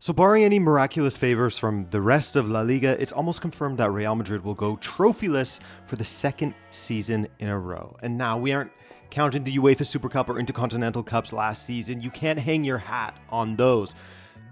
So barring any miraculous favors from the rest of La Liga, it's almost confirmed that Real Madrid will go trophyless for the second season in a row. And now we aren't counting the UEFA Super Cup or Intercontinental Cups last season. You can't hang your hat on those.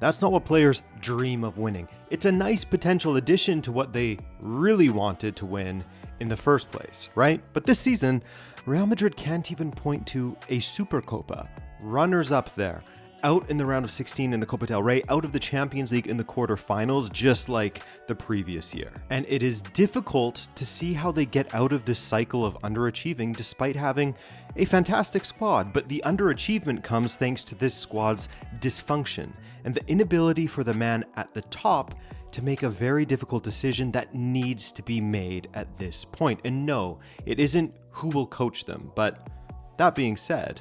That's not what players dream of winning. It's a nice potential addition to what they really wanted to win in the first place, right? But this season, Real Madrid can't even point to a Supercopa. Runners up there. Out in the round of 16 in the Copa del Rey, out of the Champions League in the quarterfinals, just like the previous year. And it is difficult to see how they get out of this cycle of underachieving despite having a fantastic squad. But the underachievement comes thanks to this squad's dysfunction and the inability for the man at the top to make a very difficult decision that needs to be made at this point. And no, it isn't who will coach them. But that being said,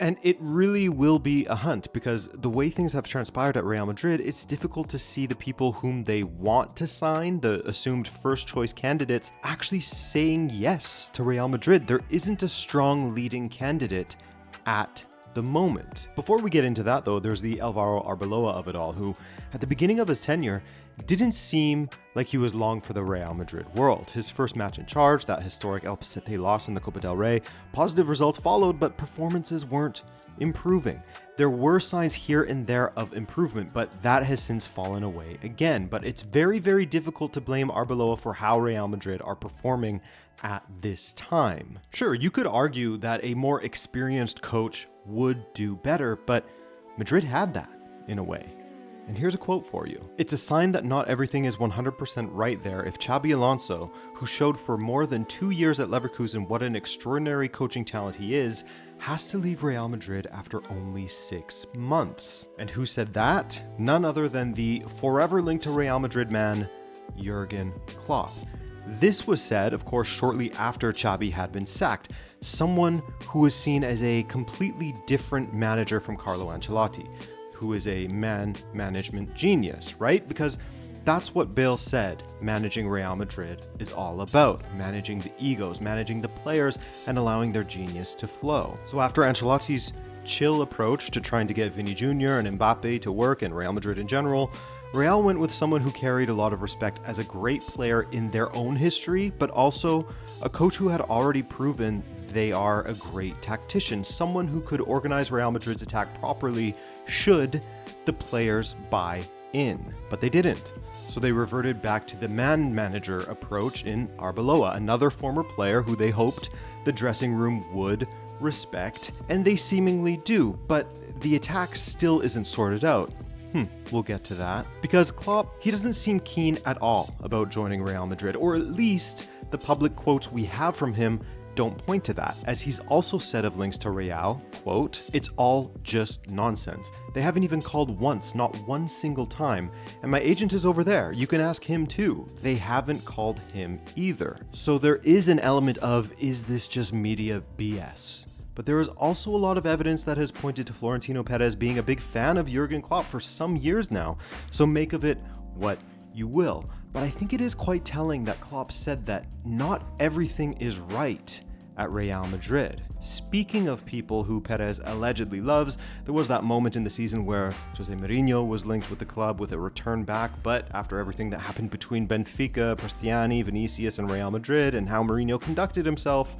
and it really will be a hunt because the way things have transpired at Real Madrid, it's difficult to see the people whom they want to sign, the assumed first choice candidates, actually saying yes to Real Madrid. There isn't a strong leading candidate at the moment. Before we get into that though, there's the Alvaro Arbeloa of it all, who at the beginning of his tenure didn't seem like he was long for the Real Madrid world. His first match in charge, that historic Albacete loss in the Copa del Rey, positive results followed, but performances weren't improving. There were signs here and there of improvement, but that has since fallen away again. But it's very, very difficult to blame Arbeloa for how Real Madrid are performing at this time. Sure, you could argue that a more experienced coach would do better, but Madrid had that in a way. And here's a quote for you. It's a sign that not everything is 100% right there if Xabi Alonso, who showed for more than 2 years at Leverkusen what an extraordinary coaching talent he is, has to leave Real Madrid after only 6 months. And who said that? None other than the forever linked to Real Madrid man, Jurgen Klopp. This was said, of course, shortly after Xabi had been sacked, someone who was seen as a completely different manager from Carlo Ancelotti, who is a management genius, right? Because that's what Bale said managing Real Madrid is all about. Managing the egos, managing the players, and allowing their genius to flow. So after Ancelotti's chill approach to trying to get Vini Jr. and Mbappé to work and Real Madrid in general, Real went with someone who carried a lot of respect as a great player in their own history, but also a coach who had already proven they are a great tactician, someone who could organize Real Madrid's attack properly should the players buy in. But they didn't. So they reverted back to the man-manager approach in Arbeloa, another former player who they hoped the dressing room would respect, and they seemingly do, but the attack still isn't sorted out. We'll get to that. Because Klopp, he doesn't seem keen at all about joining Real Madrid, or at least the public quotes we have from him don't point to that, as he's also said of links to Real, quote, "It's all just nonsense. They haven't even called once, not one single time. And my agent is over there. You can ask him too. They haven't called him either." So there is an element of, is this just media BS? But there is also a lot of evidence that has pointed to Florentino Perez being a big fan of Jurgen Klopp for some years now. So make of it what you will. But I think it is quite telling that Klopp said that not everything is right at Real Madrid. Speaking of people who Perez allegedly loves, there was that moment in the season where Jose Mourinho was linked with the club with a return back, but after everything that happened between Benfica, Cristiano, Vinicius, and Real Madrid, and how Mourinho conducted himself,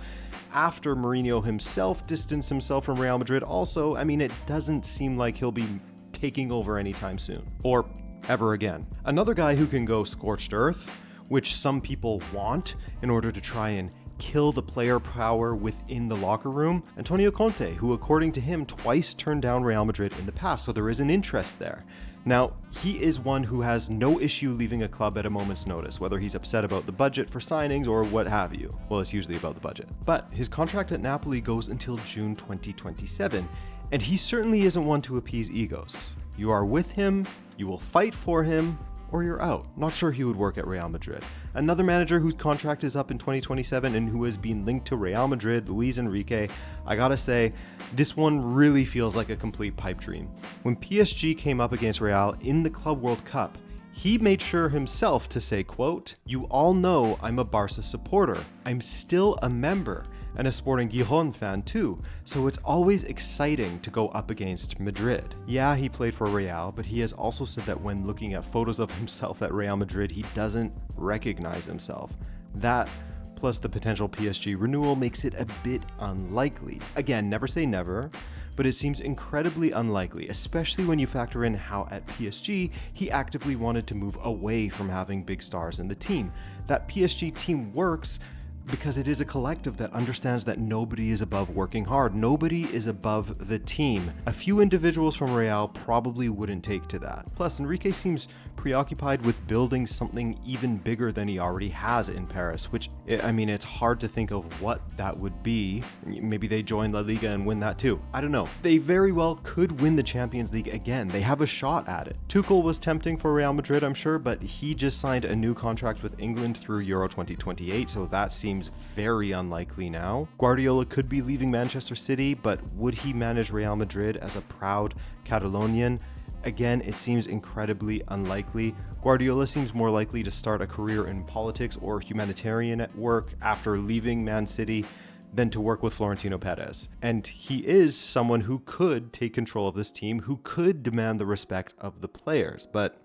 after Mourinho himself distanced himself from Real Madrid also, it doesn't seem like he'll be taking over anytime soon. Or ever again. Another guy who can go scorched earth, which some people want in order to try and kill the player power within the locker room, Antonio Conte, who according to him twice turned down Real Madrid in the past, so there is an interest there. Now, he is one who has no issue leaving a club at a moment's notice, whether he's upset about the budget for signings or what have you. Well, it's usually about the budget. But his contract at Napoli goes until June 2027, and he certainly isn't one to appease egos. You are with him, you will fight for him, or you're out. Not sure he would work at Real Madrid. Another manager whose contract is up in 2027 and who has been linked to Real Madrid, Luis Enrique, I gotta say, this one really feels like a complete pipe dream. When PSG came up against Real in the Club World Cup, he made sure himself to say, quote, "You all know I'm a Barca supporter. I'm still a member. and a Sporting Gijon fan too, so it's always exciting to go up against Madrid. Yeah, he played for Real, but he has also said that when looking at photos of himself at Real Madrid, he doesn't recognize himself. That, plus the potential PSG renewal, makes it a bit unlikely. Again, never say never, but it seems incredibly unlikely, especially when you factor in how at PSG he actively wanted to move away from having big stars in the team. That PSG team works because it is a collective that understands that nobody is above working hard. Nobody is above the team. A few individuals from Real probably wouldn't take to that. Plus, Enrique seems preoccupied with building something even bigger than he already has in Paris, which, I mean, it's hard to think of what that would be. Maybe they join La Liga and win that too. I don't know. They very well could win the Champions League again. They have a shot at it. Tuchel was tempting for Real Madrid, I'm sure, but he just signed a new contract with England through Euro 2028, so that seems very unlikely now. Guardiola could be leaving Manchester City, but would he manage Real Madrid as a proud Catalonian? Again, it seems incredibly unlikely. Guardiola seems more likely to start a career in politics or humanitarian work after leaving Man City than to work with Florentino Perez. And he is someone who could take control of this team, who could demand the respect of the players, but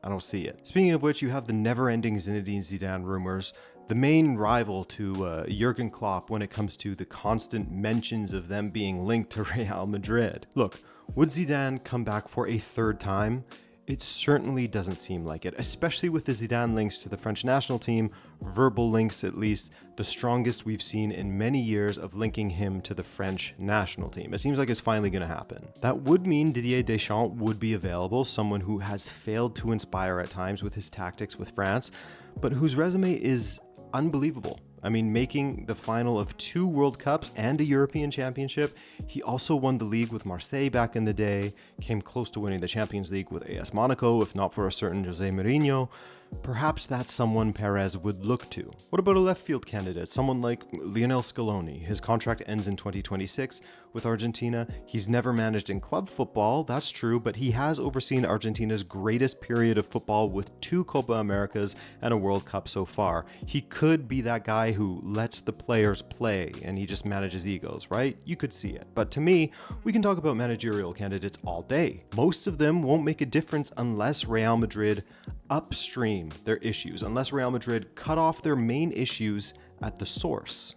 I don't see it. Speaking of which, you have the never-ending Zinedine Zidane rumors, the main rival to Jurgen Klopp when it comes to the constant mentions of them being linked to Real Madrid. Look, would Zidane come back for a third time? It certainly doesn't seem like it, especially with the Zidane links to the French national team, verbal links at least, the strongest we've seen in many years of linking him to the French national team. It seems like it's finally going to happen. That would mean Didier Deschamps would be available, someone who has failed to inspire at times with his tactics with France, but whose resume is unbelievable. I mean, making the final of 2 World Cups and a European Championship. He also won the league with Marseille back in the day, came close to winning the Champions League with AS Monaco, if not for a certain Jose Mourinho. Perhaps that's someone Perez would look to. What about a left field candidate? Someone like Lionel Scaloni. His contract ends in 2026 with Argentina. He's never managed in club football, that's true, but he has overseen Argentina's greatest period of football with 2 Copa Americas and a World Cup so far. He could be that guy who lets the players play and he just manages egos, right? You could see it. But to me, we can talk about managerial candidates all day. Most of them won't make a difference unless Real Madrid upstream their issues, unless Real Madrid cut off their main issues at the source.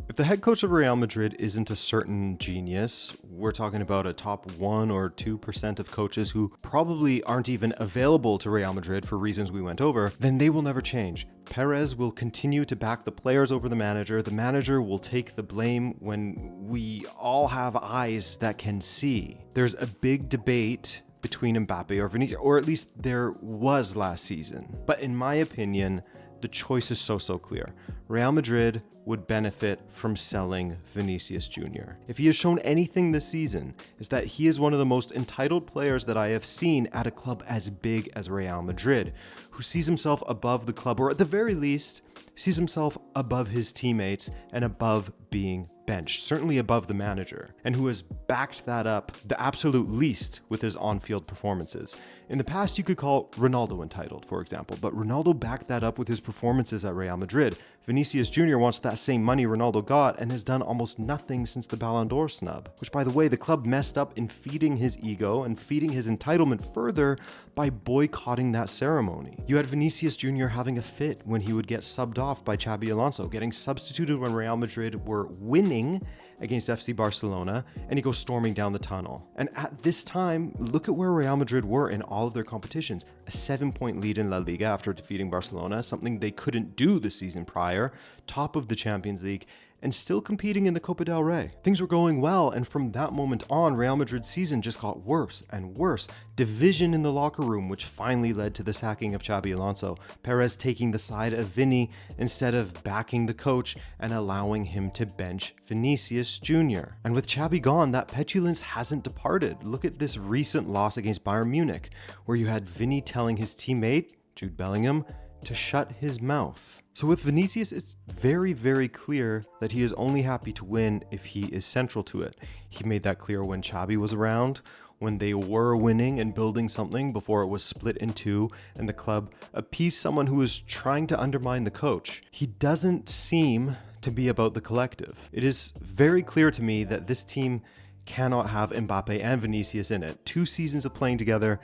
If the head coach of Real Madrid isn't a certain genius, we're talking about a top 1 or 2% of coaches who probably aren't even available to Real Madrid for reasons we went over, then they will never change. Perez will continue to back the players over the manager will take the blame when we all have eyes that can see. There's a big debate between Mbappé or Vinicius, or at least there was last season. But in my opinion, the choice is so clear. Real Madrid would benefit from selling Vinicius Jr. If he has shown anything this season, is that he is one of the most entitled players that I have seen at a club as big as Real Madrid, who sees himself above the club, or at the very least, sees himself above his teammates and above being benched, certainly above the manager, and who has backed that up the absolute least with his on-field performances. In the past, you could call Ronaldo entitled, for example, but Ronaldo backed that up with his performances at Real Madrid. Vinicius Jr. wants that same money Ronaldo got and has done almost nothing since the Ballon d'Or snub, which, by the way, the club messed up in feeding his ego and feeding his entitlement further by boycotting that ceremony. You had Vinicius Jr. having a fit when he would get subbed off by Xabi Alonso, getting substituted when Real Madrid were winning against FC Barcelona, and he goes storming down the tunnel. And at this time, look at where Real Madrid were in all of their competitions. A 7-point lead in La Liga after defeating Barcelona, something they couldn't do the season prior, top of the Champions League, and still competing in the Copa del Rey. Things were going well, and from that moment on, Real Madrid's season just got worse and worse. Division in the locker room, which finally led to the sacking of Xabi Alonso. Perez taking the side of Vini instead of backing the coach and allowing him to bench Vinicius Jr. And with Xabi gone, that petulance hasn't departed. Look at this recent loss against Bayern Munich, where you had Vini telling his teammate, Jude Bellingham, to shut his mouth. So with Vinicius, it's very clear that he is only happy to win if he is central to it. He made that clear when Xabi was around, when they were winning and building something before it was split in two and the club appeased someone who was trying to undermine the coach. He doesn't seem to be about the collective. It is very clear to me that this team cannot have Mbappé and Vinicius in it. 2 seasons of playing together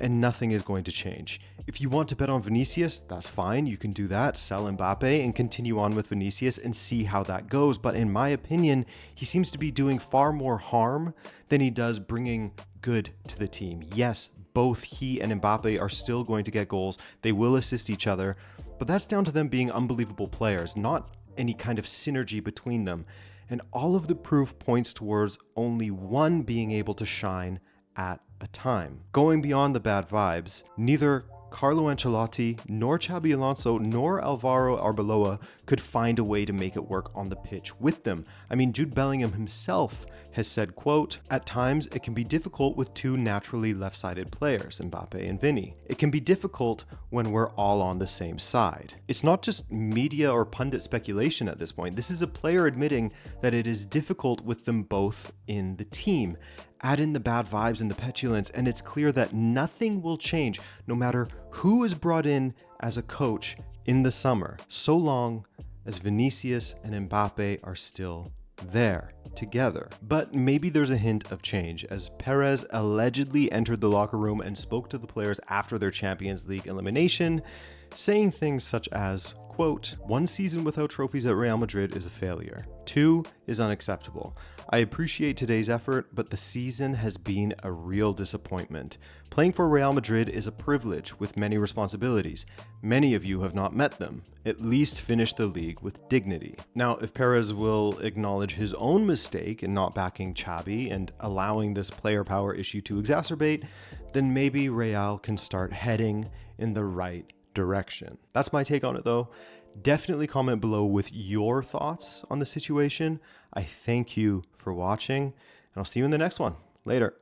and nothing is going to change. If you want to bet on Vinicius, that's fine. You can do that, sell Mbappé and continue on with Vinicius and see how that goes. But in my opinion, he seems to be doing far more harm than he does bringing good to the team. Yes, both he and Mbappé are still going to get goals. They will assist each other, but that's down to them being unbelievable players, not any kind of synergy between them. And all of the proof points towards only one being able to shine at a time. Going beyond the bad vibes, neither Carlo Ancelotti, nor Xabi Alonso, nor Alvaro Arbeloa could find a way to make it work on the pitch with them. I mean, Jude Bellingham himself has said, quote, "At times it can be difficult with 2 naturally left-sided players, Mbappé and Vini. It can be difficult when we're all on the same side." It's not just media or pundit speculation at this point. This is a player admitting that it is difficult with them both in the team. Add in the bad vibes and the petulance, and it's clear that nothing will change no matter who is brought in as a coach in the summer, so long as Vinicius and Mbappé are still there together. But maybe there's a hint of change, as Perez allegedly entered the locker room and spoke to the players after their Champions League elimination, saying things such as, quote, "1 season without trophies at Real Madrid is a failure. 2 is unacceptable. I appreciate today's effort, but the season has been a real disappointment. Playing for Real Madrid is a privilege with many responsibilities. Many of you have not met them. At least finish the league with dignity." Now, if Perez will acknowledge his own mistake in not backing Xabi and allowing this player power issue to exacerbate, then maybe Real can start heading in the right direction. That's my take on it though. Definitely comment below with your thoughts on the situation. I thank you for watching, and I'll see you in the next one. Later.